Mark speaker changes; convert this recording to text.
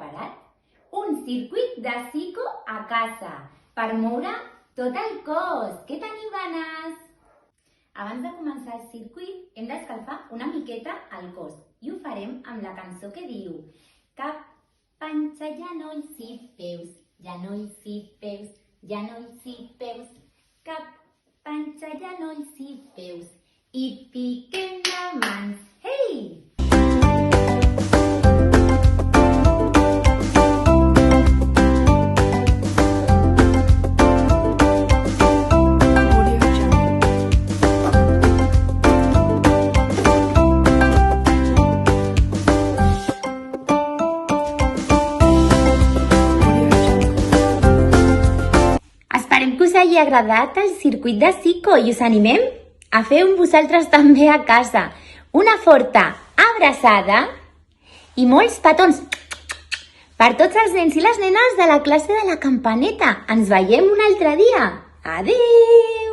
Speaker 1: preparat un circuit de psico a casa per moure tot el cos. Què teniu ganes? Abans de començar el circuit hem d'escalfar una miqueta el cos i ho farem amb la cançó que diu cap, panxa, genolls i peus, genolls i peus, genolls i peus, cap, panxa, genolls i peus i piquem de mans. Hey! Esperem que us hagi agradat el circuit de psico i us animem a fer-ho vosaltres també a casa. Una forta abraçada i molts petons per tots els nens i les nenes de la classe de la campaneta. Ens veiem un altre dia. Adéu!